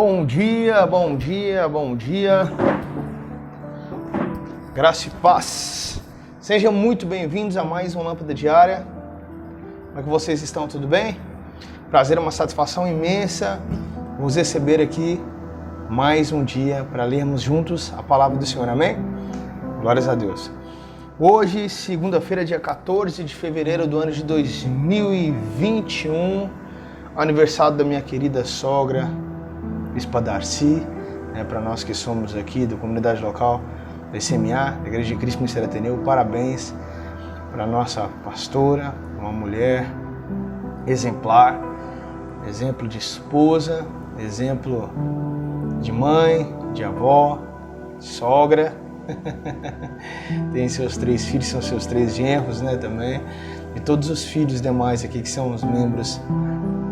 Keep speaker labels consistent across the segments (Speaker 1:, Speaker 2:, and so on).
Speaker 1: Bom dia, bom dia, bom dia. Graça e paz. Sejam muito bem-vindos a mais uma Lâmpada Diária. Como é que vocês estão? Tudo bem? Prazer, uma satisfação imensa vos receber aqui mais um dia para lermos juntos a palavra do Senhor. Amém? Glórias a Deus. Hoje, segunda-feira, dia 14 de fevereiro do ano de 2021, aniversário da minha querida sogra, Bispa Darcy, para nós que somos aqui da comunidade local da SMA, da Igreja de Cristo Ministério Ateneu, parabéns para nossa pastora, uma mulher exemplar, exemplo de esposa, exemplo de mãe, de avó, de sogra. Tem seus 3 filhos, são seus 3 genros, também, e todos os filhos demais aqui que são os membros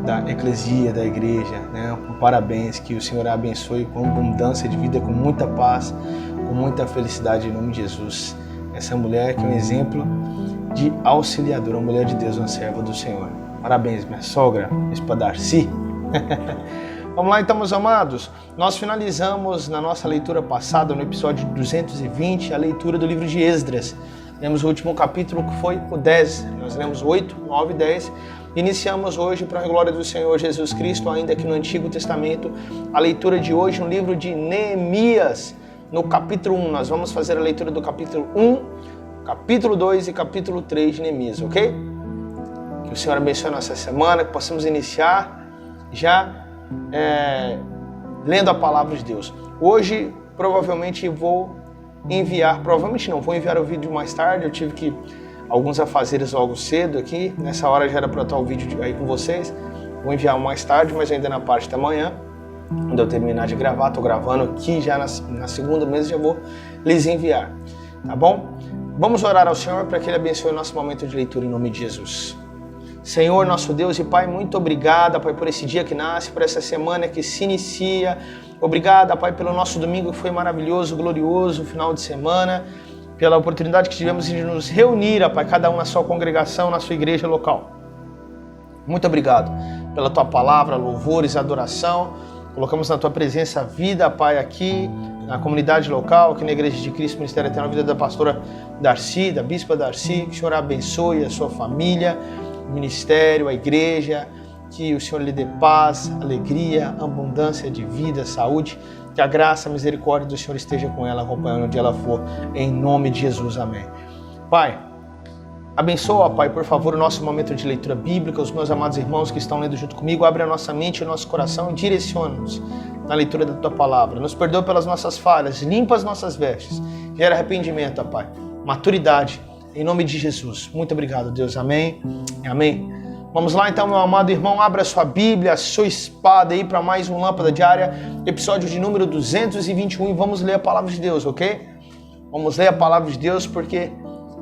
Speaker 1: da eclesia, da igreja, Parabéns, que o Senhor a abençoe com abundância de vida, com muita paz, com muita felicidade em nome de Jesus. Essa mulher que é um exemplo de auxiliadora, uma mulher de Deus, uma serva do Senhor. Parabéns, minha sogra, Bispa Darcy. Vamos lá então, meus amados. Nós finalizamos na nossa leitura passada, no episódio 220, a leitura do livro de Esdras. Lemos o último capítulo, que foi o 10. Nós lemos 8, 9 e 10. Iniciamos hoje, para a glória do Senhor Jesus Cristo, ainda aqui no Antigo Testamento, a leitura de hoje, no livro de Neemias, no capítulo 1. Nós vamos fazer a leitura do capítulo 1, capítulo 2 e capítulo 3 de Neemias, ok? Que o Senhor abençoe a nossa semana, que possamos iniciar já lendo a palavra de Deus. Hoje, provavelmente vou enviar o vídeo mais tarde. Eu tive que alguns afazeres logo cedo aqui, nessa hora já era para estar o vídeo aí com vocês. Vou enviar mais tarde, mas ainda na parte da manhã, quando eu terminar de gravar. Estou gravando aqui já na segunda mês, já vou lhes enviar, tá bom? Vamos orar ao Senhor para que Ele abençoe o nosso momento de leitura em nome de Jesus. Senhor, nosso Deus e Pai, muito obrigado, Pai, por esse dia que nasce, por essa semana que se inicia. Obrigado, Pai, pelo nosso domingo que foi maravilhoso, glorioso, final de semana, pela oportunidade que tivemos de nos reunir, Pai, cada um na sua congregação, na sua igreja local. Muito obrigado pela Tua palavra, louvores, adoração. Colocamos na Tua presença a vida, Pai, aqui na comunidade local, aqui na Igreja de Cristo Ministério Ateneu, a vida da pastora Darcy, da Bispa Darcy. Que o Senhor abençoe a sua família, o ministério, a igreja. Que o Senhor lhe dê paz, alegria, abundância de vida, saúde. Que a graça, a misericórdia do Senhor esteja com ela, acompanhando onde ela for, em nome de Jesus, amém. Pai, abençoa, Pai, por favor, o nosso momento de leitura bíblica. Os meus amados irmãos que estão lendo junto comigo, abre a nossa mente e o nosso coração e direciona-nos na leitura da Tua palavra. Nos perdoa pelas nossas falhas, limpa as nossas vestes, gera arrependimento, Pai, maturidade, em nome de Jesus. Muito obrigado, Deus, amém, amém. Vamos lá então, meu amado irmão, abra sua Bíblia, a sua espada aí para mais um Lâmpada Diária, episódio de número 221, e vamos ler a palavra de Deus, ok? Vamos ler a palavra de Deus porque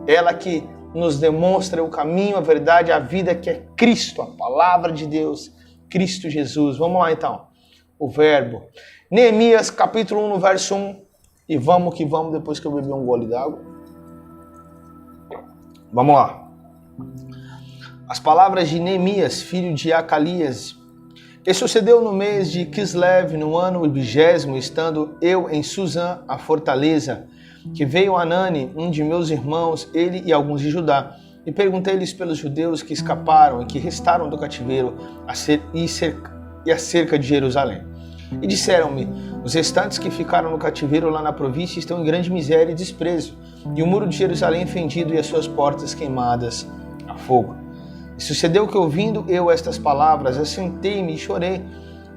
Speaker 1: ela que nos demonstra o caminho, a verdade, a vida, que é Cristo, a palavra de Deus, Cristo Jesus. Vamos lá então, o verbo. Neemias, capítulo 1, no verso 1, e vamos que vamos, depois que eu beber um gole d'água. Vamos lá. As palavras de Neemias, filho de Acalias. E sucedeu no mês de Kislev, no ano 20º, estando eu em Suzã, a fortaleza, que veio Anani, um de meus irmãos, ele e alguns de Judá, e perguntei-lhes pelos judeus que escaparam e que restaram do cativeiro e acerca de Jerusalém. E disseram-me: os restantes que ficaram no cativeiro lá na província estão em grande miséria e desprezo, e o muro de Jerusalém fendido e as suas portas queimadas a fogo. E sucedeu que, ouvindo eu estas palavras, assentei-me e chorei,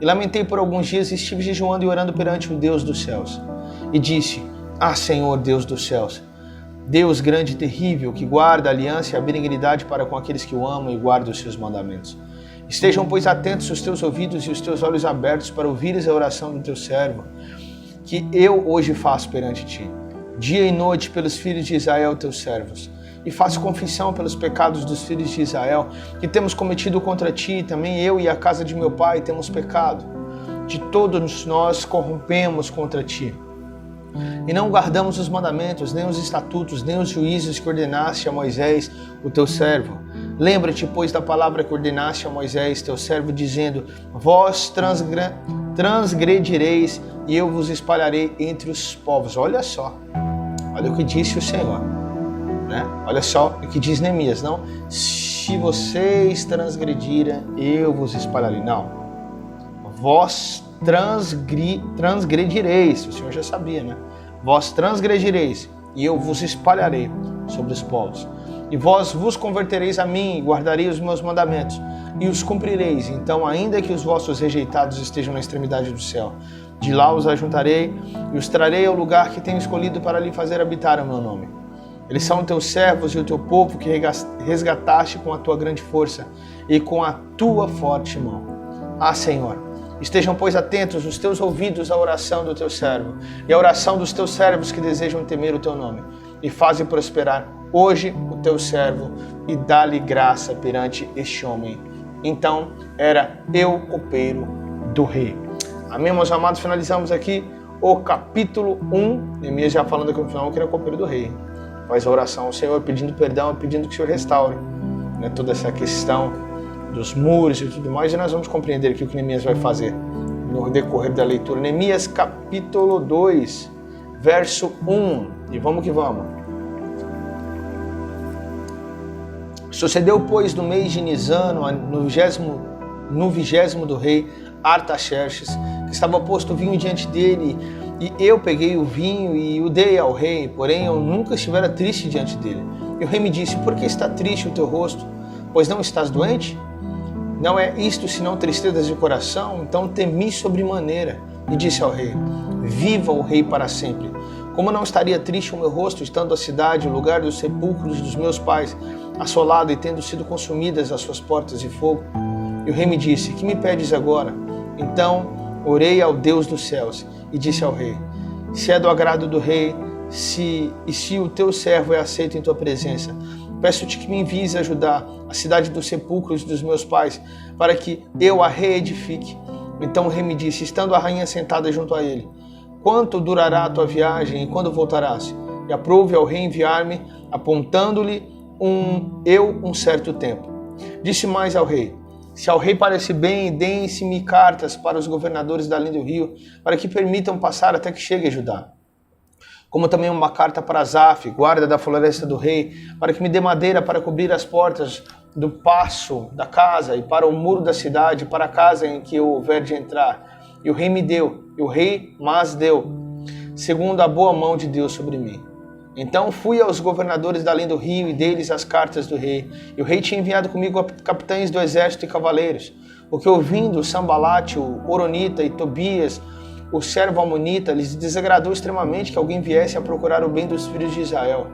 Speaker 1: e lamentei por alguns dias, e estive jejuando e orando perante o Deus dos céus. E disse: ah, Senhor, Deus dos céus, Deus grande e terrível, que guarda a aliança e a benignidade para com aqueles que o amam e guardam os seus mandamentos. Estejam, pois, atentos os teus ouvidos e os teus olhos abertos para ouvires a oração do teu servo, que eu hoje faço perante ti, dia e noite pelos filhos de Israel, teus servos. E faço confissão pelos pecados dos filhos de Israel, que temos cometido contra ti, também eu e a casa de meu pai temos pecado. De todos nós corrompemos contra ti. E não guardamos os mandamentos, nem os estatutos, nem os juízos que ordenaste a Moisés, o teu servo. Lembra-te, pois, da palavra que ordenaste a Moisés, teu servo, dizendo: transgredireis e eu vos espalharei entre os povos. Olha só, olha o que disse o Senhor, né? Olha só o que diz Neemias, não? Se vocês transgredirem, eu vos espalharei. Não, vós transgredireis, o Senhor já sabia, né? Vós transgredireis e eu vos espalharei sobre os povos. E vós vos convertereis a mim, e guardarei os meus mandamentos, e os cumprireis. Então, ainda que os vossos rejeitados estejam na extremidade do céu, de lá os ajuntarei, e os trarei ao lugar que tenho escolhido para lhe fazer habitar o meu nome. Eles são teus servos e o teu povo que resgataste com a tua grande força e com a tua forte mão. Ah, Senhor, estejam, pois, atentos os teus ouvidos à oração do teu servo, e à oração dos teus servos que desejam temer o teu nome, e faze prosperar hoje o teu servo e dá-lhe graça perante este homem. Então era eu copeiro do rei. Amém, meus amados? Finalizamos aqui o capítulo 1. Neemias já falando aqui no final que era copeiro do rei. Faz a oração ao Senhor pedindo perdão, pedindo que o Senhor restaure, né, toda essa questão dos muros e tudo mais. E nós vamos compreender aqui o que Neemias vai fazer no decorrer da leitura. Neemias capítulo 2, verso 1. E vamos que vamos. Sucedeu, pois, no mês de Nisan, no 20º do rei Artaxerxes, que estava posto o vinho diante dele, e eu peguei o vinho e o dei ao rei, porém eu nunca estivera triste diante dele. E o rei me disse: por que está triste o teu rosto? Pois não estás doente? Não é isto senão tristezas de coração? Então temi sobremaneira e disse ao rei: viva o rei para sempre. Como não estaria triste o meu rosto, estando a cidade, o lugar dos sepulcros dos meus pais, assolado e tendo sido consumidas as suas portas de fogo? E o rei me disse: que me pedes agora? Então orei ao Deus dos céus e disse ao rei: se é do agrado do rei, se o teu servo é aceito em tua presença, peço-te que me envies ajudar a cidade dos sepulcros dos meus pais, para que eu a reedifique. Então o rei me disse, estando a rainha sentada junto a ele: quanto durará a tua viagem e quando voltarás? E aprouve ao rei enviar-me, apontando-lhe um certo tempo. Disse mais ao rei: se ao rei parece bem, deem-se-me cartas para os governadores da além do rio, para que permitam passar até que chegue a Judá. Como também uma carta para Asaf, guarda da floresta do rei, para que me dê madeira para cobrir as portas do paço da casa e para o muro da cidade, para a casa em que eu houver de entrar. E o rei me deu, e o rei mas deu, segundo a boa mão de Deus sobre mim. Então fui aos governadores da além do rio e dei-lhes as cartas do rei. E o rei tinha enviado comigo capitães do exército e cavaleiros. O que ouvindo Sambalate, o Horonita e Tobias, o servo amonita, lhes desagradou extremamente que alguém viesse a procurar o bem dos filhos de Israel.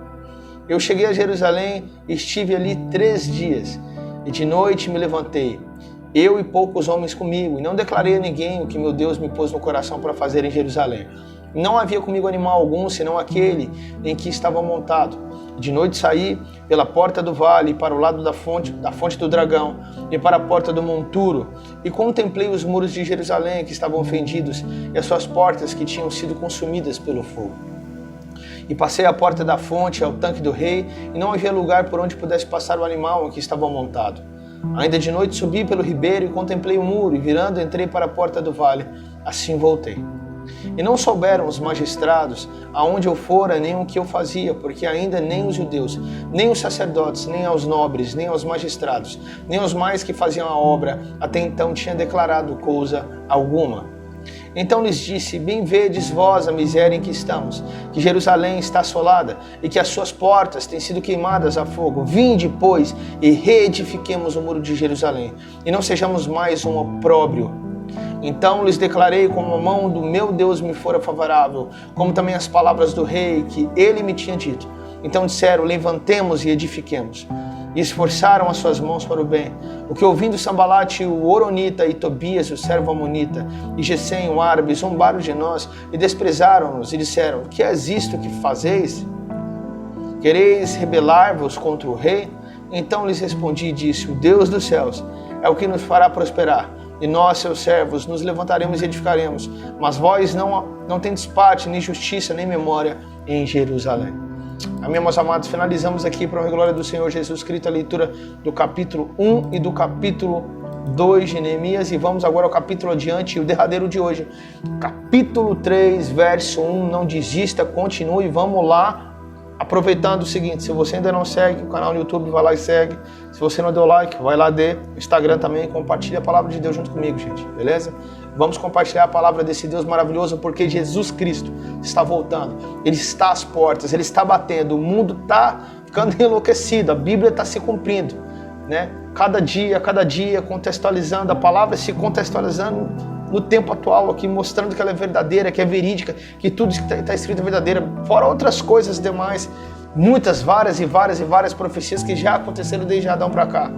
Speaker 1: Eu cheguei a Jerusalém e estive ali 3 dias. E de noite me levantei, eu e poucos homens comigo, e não declarei a ninguém o que meu Deus me pôs no coração para fazer em Jerusalém. Não havia comigo animal algum, senão aquele em que estava montado. De noite saí pela porta do vale para o lado da fonte do dragão e para a porta do monturo, e contemplei os muros de Jerusalém que estavam fendidos e as suas portas que tinham sido consumidas pelo fogo. E passei à porta da fonte ao tanque do rei, e não havia lugar por onde pudesse passar o animal em que estava montado. Ainda de noite subi pelo ribeiro e contemplei o muro, e virando entrei para a porta do vale. Assim voltei. E não souberam os magistrados aonde eu fora, nem o que eu fazia, porque ainda nem os judeus, nem os sacerdotes, nem aos nobres, nem aos magistrados, nem os mais que faziam a obra, até então tinha declarado coisa alguma. Então lhes disse: bem vedes vós a miséria em que estamos, que Jerusalém está assolada e que as suas portas têm sido queimadas a fogo. Vinde, pois, e reedifiquemos o muro de Jerusalém, e não sejamos mais um opróbrio. Então lhes declarei como a mão do meu Deus me fora favorável, como também as palavras do rei que ele me tinha dito. Então disseram: levantemos e edifiquemos. E esforçaram as suas mãos para o bem. O que ouvindo Sambalate, o Horonita, e Tobias, o servo amonita, e Gesem, o árabe, zombaram de nós e desprezaram-nos e disseram: que é isto que fazeis? Quereis rebelar-vos contra o rei? Então lhes respondi e disse: o Deus dos céus é o que nos fará prosperar. E nós, seus servos, nos levantaremos e edificaremos. Mas vós não tendes parte, nem justiça, nem memória em Jerusalém. Amém, meus amados? Finalizamos aqui, para a glória do Senhor Jesus Cristo, a leitura do capítulo 1 e do capítulo 2 de Neemias, e vamos agora ao capítulo adiante, o derradeiro de hoje. Capítulo 3, verso 1, não desista, continue, vamos lá. Aproveitando o seguinte, se você ainda não segue o canal no YouTube, vai lá e segue. Se você não deu like, vai lá, dê. Instagram também, compartilha a palavra de Deus junto comigo, gente, beleza? Vamos compartilhar a palavra desse Deus maravilhoso, porque Jesus Cristo está voltando. Ele está às portas, Ele está batendo, o mundo está ficando enlouquecido, a Bíblia está se cumprindo, né? Cada dia, contextualizando, a palavra se contextualizando no tempo atual aqui, mostrando que ela é verdadeira, que é verídica, que tudo que está escrito é verdadeira, fora outras coisas demais, muitas, várias profecias que já aconteceram desde Adão para cá.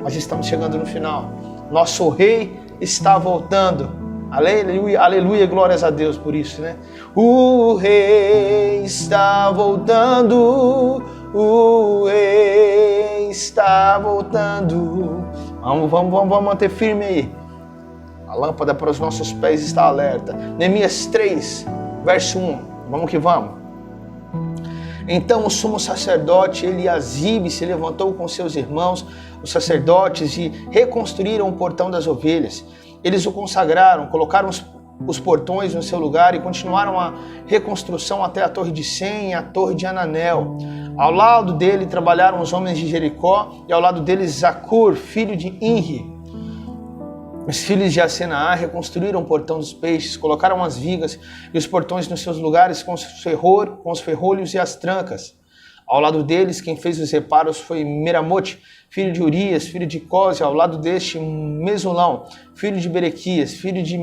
Speaker 1: Mas estamos chegando no final. Nosso rei está voltando. Aleluia, aleluia, glórias a Deus por isso, né? O rei está voltando, o rei está voltando. Vamos manter firme aí. A lâmpada para os nossos pés está alerta. Neemias 3, verso 1. Vamos que vamos. Então o sumo sacerdote Eliasibe se levantou com seus irmãos, os sacerdotes, e reconstruíram o portão das ovelhas. Eles o consagraram, colocaram os portões no seu lugar e continuaram a reconstrução até a torre de Sem e a torre de Ananel. Ao lado dele trabalharam os homens de Jericó e ao lado deles Zacur, filho de Inri. Os filhos de Asenaá reconstruíram o portão dos peixes, colocaram as vigas e os portões nos seus lugares com os ferrolhos e as trancas. Ao lado deles, quem fez os reparos foi Meramote, filho de Urias, filho de Cose. Ao lado deste, Mesulão, filho de Berequias, filho de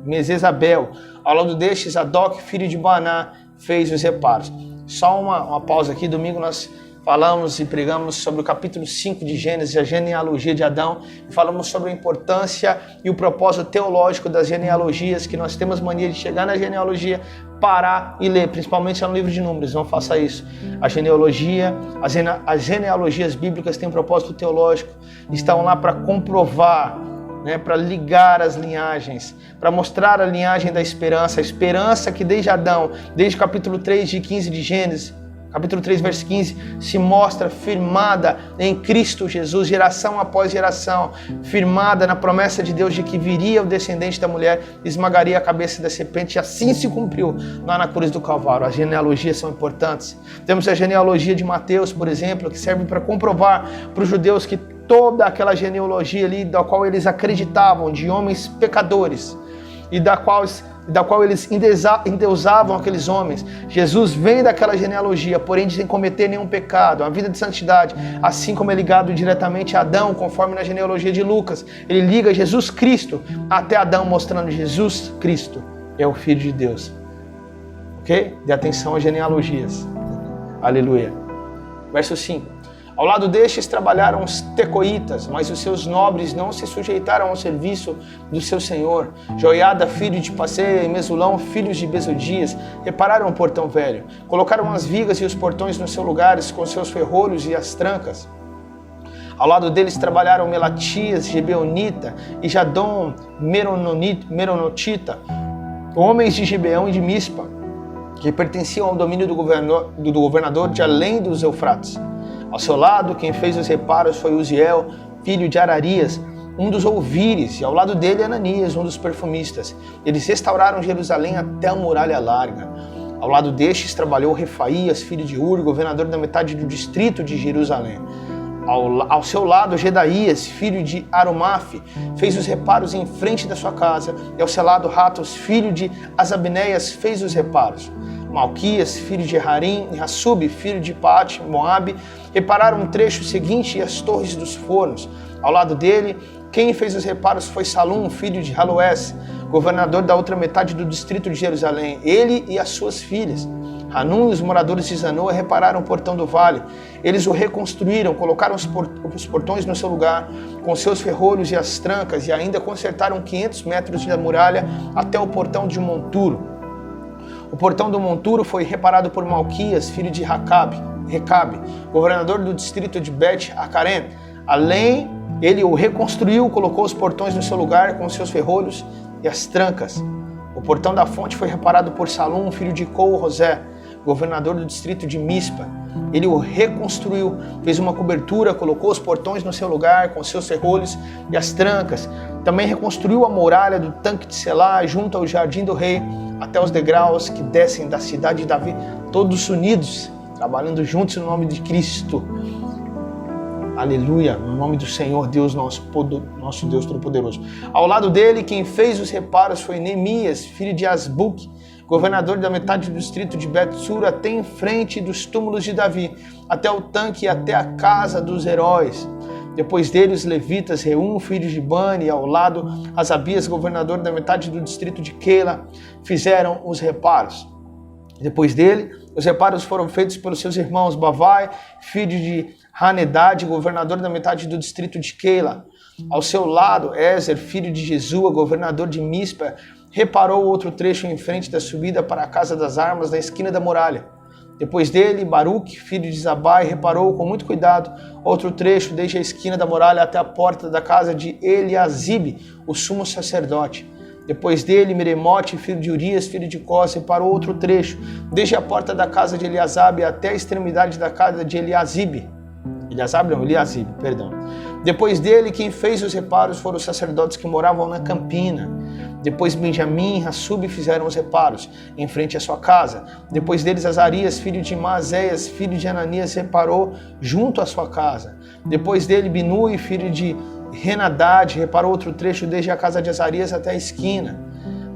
Speaker 1: Mesesabel. Ao lado deste, Zadok, filho de Baná, fez os reparos. Só uma pausa aqui. Domingo nós falamos e pregamos sobre o capítulo 5 de Gênesis, a genealogia de Adão. Falamos sobre a importância e o propósito teológico das genealogias, que nós temos mania de chegar na genealogia, parar e ler, principalmente no livro de Números. Não faça isso. A genealogia, as genealogias bíblicas têm um propósito teológico, estão lá para comprovar, né, para ligar as linhagens, para mostrar a linhagem da esperança, a esperança que desde Adão, desde o capítulo 3 de 15 de Gênesis, capítulo 3, verso 15, se mostra firmada em Cristo Jesus, geração após geração, firmada na promessa de Deus de que viria o descendente da mulher, esmagaria a cabeça da serpente, e assim se cumpriu lá na cruz do Calvário. As genealogias são importantes. Temos a genealogia de Mateus, por exemplo, que serve para comprovar para os judeus que toda aquela genealogia ali, da qual eles acreditavam, de homens pecadores, e da qual eles endeusavam aqueles homens. Jesus vem daquela genealogia, porém sem cometer nenhum pecado, uma vida de santidade, assim como é ligado diretamente a Adão, conforme na genealogia de Lucas. Ele liga Jesus Cristo até Adão, mostrando Jesus Cristo é o Filho de Deus. Ok? Dê atenção às genealogias. Aleluia. Verso 5. Ao lado destes trabalharam os tecoitas, mas os seus nobres não se sujeitaram ao serviço do seu senhor. Joiada, filho de Passeia, e Mesulão, filhos de Besodias, repararam o portão velho. Colocaram as vigas e os portões nos seus lugares, com seus ferrolhos e as trancas. Ao lado deles trabalharam Melatias, Gibeonita, e Jadom, Meronotita, homens de Gibeão e de Mispa, que pertenciam ao domínio do governador de além dos Eufrates. Ao seu lado, quem fez os reparos foi Uziel, filho de Ararias, um dos ouvires, e ao lado dele Ananias, um dos perfumistas. Eles restauraram Jerusalém até a muralha larga. Ao lado destes trabalhou Refaías, filho de Ur, governador da metade do distrito de Jerusalém. Ao seu lado, Gedaías, filho de Arumaf, fez os reparos em frente da sua casa, e ao seu lado, Ratos, filho de Azabneias, fez os reparos. Malquias, filho de Harim, e Hassub, filho de Paate, Moabe, repararam um trecho seguinte e as torres dos fornos. Ao lado dele, quem fez os reparos foi Salum, filho de Haloés, governador da outra metade do distrito de Jerusalém, ele e as suas filhas. Hanum e os moradores de Zanoa repararam o portão do vale. Eles o reconstruíram, colocaram os portões no seu lugar, com seus ferrolhos e as trancas, e ainda consertaram 500 metros da muralha até o portão de monturo. O portão do monturo foi reparado por Malquias, filho de Recabe, governador do distrito de Bet-Acarém. Além, ele o reconstruiu, colocou os portões no seu lugar com seus ferrolhos e as trancas. O portão da fonte foi reparado por Salum, filho de Col-Rosé, governador do distrito de Mispa. Ele o reconstruiu, fez uma cobertura, colocou os portões no seu lugar, com seus ferrolhos e as trancas. Também reconstruiu a muralha do tanque de Selá, junto ao jardim do rei, até os degraus que descem da cidade de Davi, todos unidos, trabalhando juntos no nome de Cristo. Aleluia, no nome do Senhor Deus, nosso Deus Todo-Poderoso. Ao lado dele, quem fez os reparos foi Neemias, filho de Asbuque, governador da metade do distrito de Bet-Sura, até em frente dos túmulos de Davi, até o tanque e até a casa dos heróis. Depois dele, os levitas, Reum, filho de Bani, e ao lado, Asabias, governador da metade do distrito de Keila, fizeram os reparos. Depois dele, os reparos foram feitos pelos seus irmãos Bavai, filho de Hanedade, governador da metade do distrito de Keila. Ao seu lado, Ezer, filho de Jesua, governador de Mispa, reparou outro trecho em frente da subida para a casa das armas, na esquina da muralha. Depois dele, Baruque, filho de Zabai, reparou com muito cuidado outro trecho desde a esquina da muralha até a porta da casa de Eliasibe, o sumo sacerdote. Depois dele, Meremote, filho de Urias, filho de Cós, reparou outro trecho desde a porta da casa de Eliasabe até a extremidade da casa de Eliasibe. Eliasibe, perdão. Depois dele, quem fez os reparos foram os sacerdotes que moravam na campina. Depois Benjamim e Hassub fizeram os reparos em frente à sua casa. Depois deles, Azarias, filho de Maazéias, filho de Ananias, reparou junto à sua casa. Depois dele, Binui, filho de Henadade, reparou outro trecho desde a casa de Azarias até a esquina.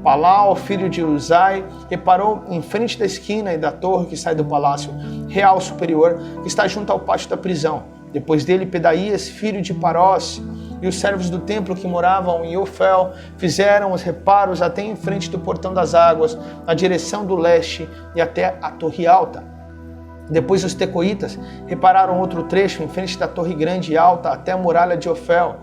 Speaker 1: Palau, filho de Uzai, reparou em frente da esquina e da torre que sai do palácio real superior, que está junto ao pátio da prisão. Depois dele, Pedaías, filho de Parós, e os servos do templo que moravam em Ofel fizeram os reparos até em frente do portão das águas, na direção do leste e até a torre alta. Depois os tecoítas repararam outro trecho em frente da torre grande e alta até a muralha de Ofel.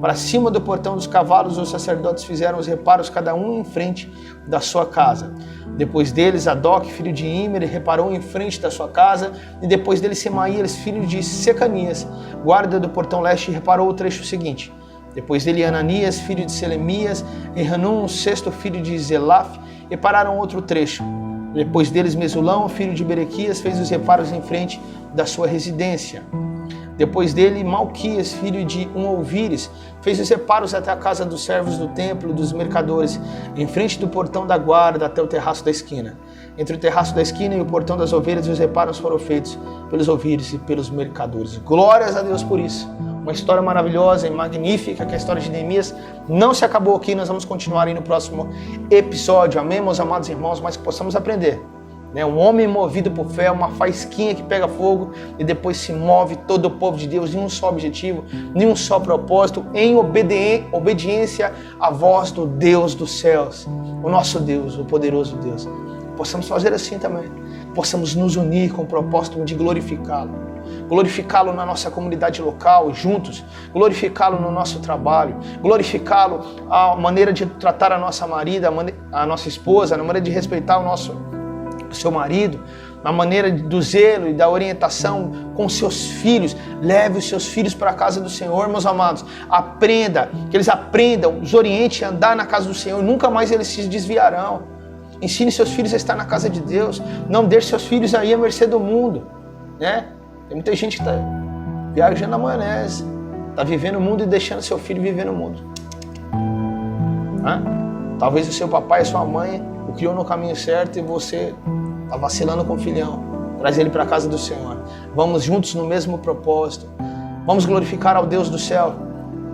Speaker 1: Para cima do portão dos cavalos, os sacerdotes fizeram os reparos, cada um em frente da sua casa. Depois deles, Adoc, filho de Imer, reparou em frente da sua casa. E depois dele, Semaías, filho de Secanias, guarda do portão leste, reparou o trecho seguinte. Depois dele, Ananias, filho de Selemias, e Hanum, sexto filho de Zelaf, repararam outro trecho. Depois deles, Mesulão, filho de Berequias, fez os reparos em frente da sua residência. Depois dele, Malquias, filho de Ouvires, fez os reparos até a casa dos servos do templo e dos mercadores, em frente do portão da guarda até o terraço da esquina. Entre o terraço da esquina e o portão das ovelhas, os reparos foram feitos pelos ouvires e pelos mercadores. Glórias a Deus por isso. Uma história maravilhosa e magnífica, que a história de Neemias não se acabou aqui. Nós vamos continuar aí no próximo episódio. Amém, meus amados irmãos, mas que possamos aprender. Um homem movido por fé, uma faísquinha que pega fogo e depois se move todo o povo de Deus em um só objetivo, em um só propósito, em obediência à voz do Deus dos céus, o nosso Deus, o poderoso Deus. Possamos fazer assim também, possamos nos unir com o propósito de glorificá-lo na nossa comunidade local, juntos, glorificá-lo no nosso trabalho, glorificá-lo a maneira de tratar a nossa marida, a nossa esposa, na maneira de respeitar o seu marido, na maneira do zelo e da orientação com seus filhos. Leve os seus filhos para a casa do Senhor, meus amados. Aprenda, que eles aprendam, os oriente a andar na casa do Senhor, nunca mais eles se desviarão. Ensine seus filhos a estar na casa de Deus, não deixe seus filhos aí à mercê do mundo, né? Tem muita gente que está viajando na maionese, está vivendo o mundo e deixando seu filho viver no mundo. Talvez o seu papai e sua mãe o criou no caminho certo e você está vacilando com o filhão. Traz ele para a casa do Senhor. Vamos juntos no mesmo propósito. Vamos glorificar ao Deus do céu,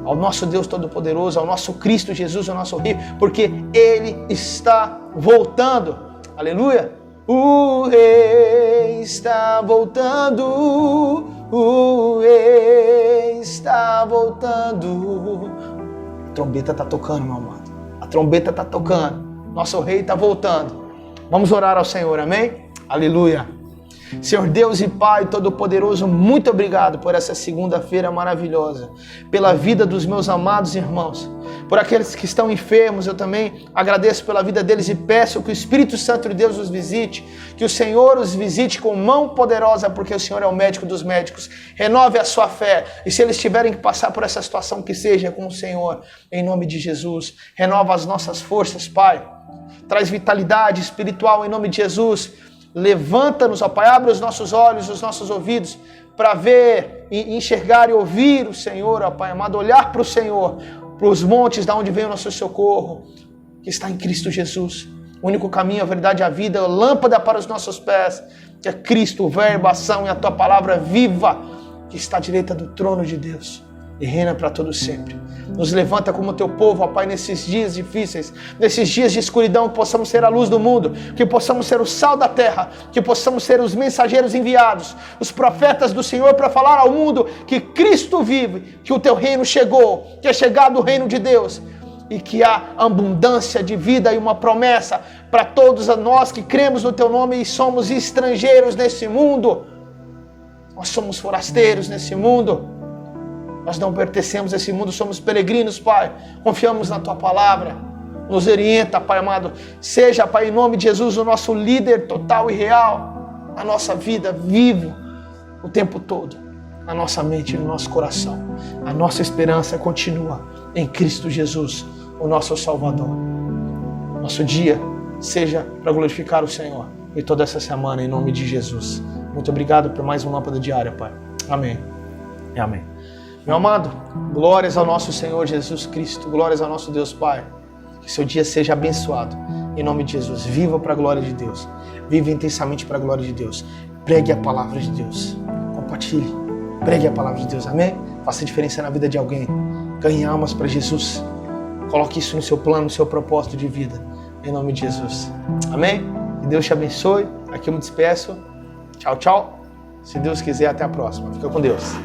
Speaker 1: ao nosso Deus Todo-Poderoso, ao nosso Cristo Jesus, ao nosso Rei, porque Ele está voltando. Aleluia! O Rei está voltando. O Rei está voltando. A trombeta está tocando, meu amado. A trombeta está tocando. Nosso Rei está voltando. Vamos orar ao Senhor, amém? Aleluia. Senhor Deus e Pai Todo-Poderoso, muito obrigado por essa segunda-feira maravilhosa, pela vida dos meus amados irmãos, por aqueles que estão enfermos. Eu também agradeço pela vida deles e peço que o Espírito Santo de Deus os visite, que o Senhor os visite com mão poderosa, porque o Senhor é o médico dos médicos. Renove a sua fé, e se eles tiverem que passar por essa situação, que seja com o Senhor, em nome de Jesus. Renova as nossas forças, Pai. Traz vitalidade espiritual em nome de Jesus. Levanta-nos, ó Pai, abre os nossos olhos, os nossos ouvidos, para ver, enxergar e ouvir o Senhor, ó Pai amado, olhar para o Senhor, para os montes da onde vem o nosso socorro, que está em Cristo Jesus. O único caminho, a verdade e a vida, a lâmpada para os nossos pés, que é Cristo, o Verbo, a ação e a Tua palavra viva, que está à direita do trono de Deus e reina para todo sempre. Nos levanta como Teu povo, ó Pai, nesses dias difíceis, nesses dias de escuridão, que possamos ser a luz do mundo, que possamos ser o sal da terra, que possamos ser os mensageiros enviados, os profetas do Senhor para falar ao mundo que Cristo vive, que o Teu reino chegou, que é chegado o reino de Deus, e que há abundância de vida e uma promessa para todos nós que cremos no Teu nome e somos estrangeiros nesse mundo. Nós somos forasteiros nesse mundo. Nós não pertencemos a esse mundo, somos peregrinos, Pai. Confiamos na Tua palavra. Nos orienta, Pai amado. Seja, Pai, em nome de Jesus, o nosso líder total e real. A nossa vida vivo o tempo todo. Na nossa mente e no nosso coração. A nossa esperança continua em Cristo Jesus, o nosso Salvador. Nosso dia seja para glorificar o Senhor. E toda essa semana, em nome de Jesus. Muito obrigado por mais uma lâmpada diária, Pai. Amém. E amém. Meu amado, glórias ao nosso Senhor Jesus Cristo. Glórias ao nosso Deus Pai. Que seu dia seja abençoado. Em nome de Jesus. Viva para a glória de Deus. Viva intensamente para a glória de Deus. Pregue a palavra de Deus. Compartilhe. Pregue a palavra de Deus. Amém? Faça diferença na vida de alguém. Ganhe almas para Jesus. Coloque isso no seu plano, no seu propósito de vida. Em nome de Jesus. Amém? Que Deus te abençoe. Aqui eu me despeço. Tchau, tchau. Se Deus quiser, até a próxima. Fica com Deus.